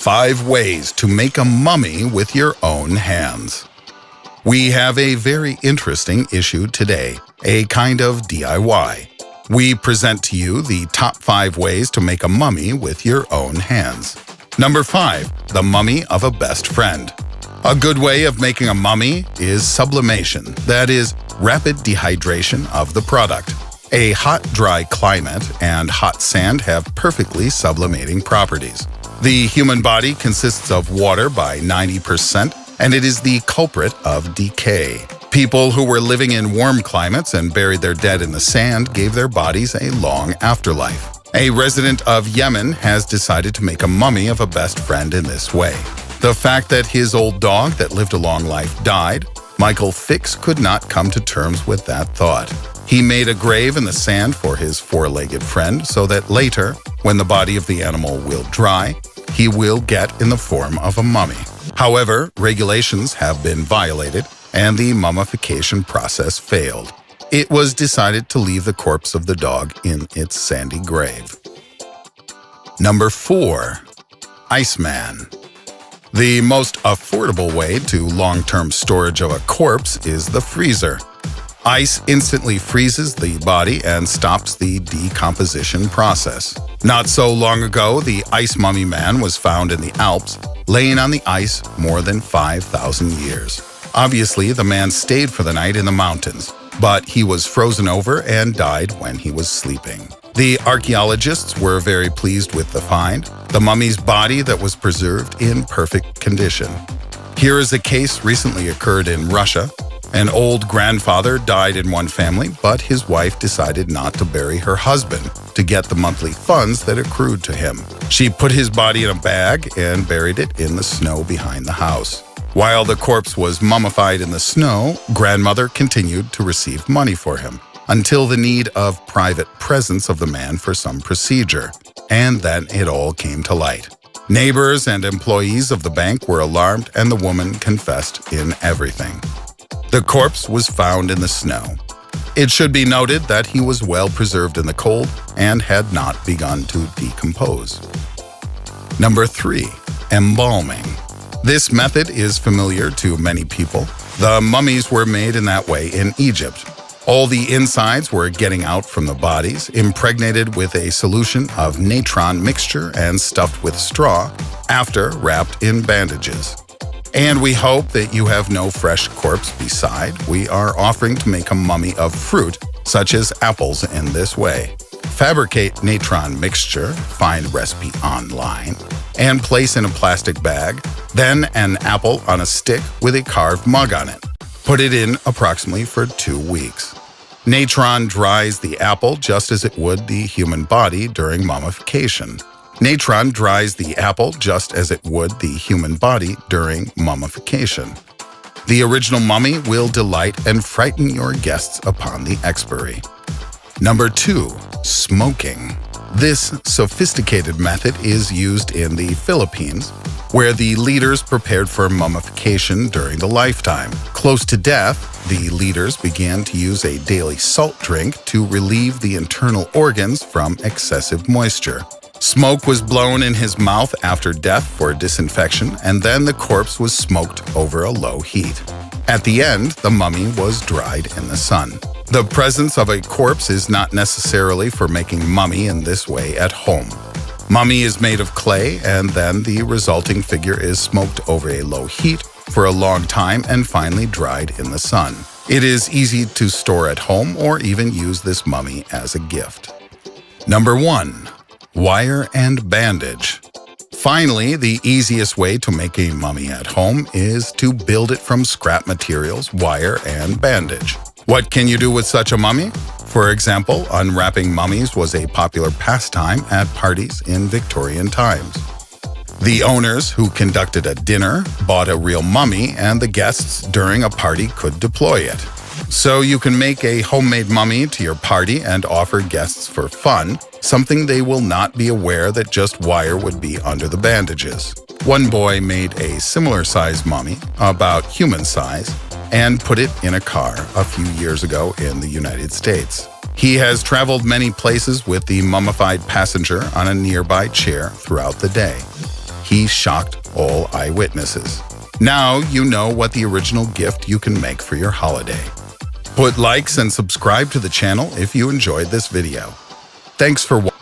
5 ways to make a mummy with your own hands. We have a very interesting issue today, a kind of DIY. We present to you the top 5 ways to make a mummy with your own hands. Number 5, the mummy of a best friend. A good way of making a mummy is sublimation, that is, rapid dehydration of the product. A hot, dry climate and hot sand have perfectly sublimating properties. The human body consists of water by 90%, and it is the culprit of decay. People who were living in warm climates and buried their dead in the sand gave their bodies a long afterlife. A resident of Yemen has decided to make a mummy of a best friend in this way. The fact that his old dog that lived a long life died, Michael Fix could not come to terms with that thought. He made a grave in the sand for his 4-legged friend so that later, when the body of the animal will dry, he will get in the form of a mummy. However, regulations have been violated and the mummification process failed. It was decided to leave the corpse of the dog in its sandy grave. Number 4. Iceman. The most affordable way to long-term storage of a corpse is the freezer. Ice instantly freezes the body and stops the decomposition process. Not so long ago, the ice mummy man was found in the Alps, laying on the ice more than 5,000 years. Obviously, the man stayed for the night in the mountains, but he was frozen over and died when he was sleeping. The archaeologists were very pleased with the find, the mummy's body that was preserved in perfect condition. Here is a case recently occurred in Russia. An old grandfather died in one family, but his wife decided not to bury her husband to get the monthly funds that accrued to him. She put his body in a bag and buried it in the snow behind the house. While the corpse was mummified in the snow, grandmother continued to receive money for him until the need of private presence of the man for some procedure, and then it all came to light. Neighbors and employees of the bank were alarmed, and the woman confessed in everything. The corpse was found in the snow. It should be noted that he was well preserved in the cold and had not begun to decompose. Number 3. Embalming. This method is familiar to many people. The mummies were made in that way in Egypt. All the insides were getting out from the bodies, impregnated with a solution of natron mixture and stuffed with straw, after wrapped in bandages. And we hope that you have no fresh corpse beside. We are offering to make a mummy of fruit, such as apples, in this way. Fabricate natron mixture, find recipe online, and place in a plastic bag, then an apple on a stick with a carved mug on it. Put it in approximately for 2 weeks. Natron dries the apple just as it would the human body during mummification. Natron dries the apple just as it would the human body during mummification. The original mummy will delight and frighten your guests upon the expiry. Number 2. Smoking. This sophisticated method is used in the Philippines, where the leaders prepared for mummification during the lifetime. Close to death, the leaders began to use a daily salt drink to relieve the internal organs from excessive moisture. Smoke was blown in his mouth after death for disinfection, and then the corpse was smoked over a low heat. At the end, the mummy was dried in the sun. The presence of a corpse is not necessarily for making mummy in this way at home. Mummy is made of clay, and then the resulting figure is smoked over a low heat for a long time and finally dried in the sun. It is easy to store at home or even use this mummy as a gift. Number 1. Wire and bandage. Finally, the easiest way to make a mummy at home is to build it from scrap materials, wire, and bandage. What can you do with such a mummy? For example, unwrapping mummies was a popular pastime at parties in Victorian times. The owners who conducted a dinner bought a real mummy, and the guests during a party could deploy it. So you can make a homemade mummy to your party and offer guests for fun, something they will not be aware that just wire would be under the bandages. One boy made a similar size mummy, about human size, and put it in a car a few years ago in the United States. He has traveled many places with the mummified passenger on a nearby chair throughout the day. He shocked all eyewitnesses. Now you know what the original gift you can make for your holiday. Put likes and subscribe to the channel if you enjoyed this video. Thanks for watching.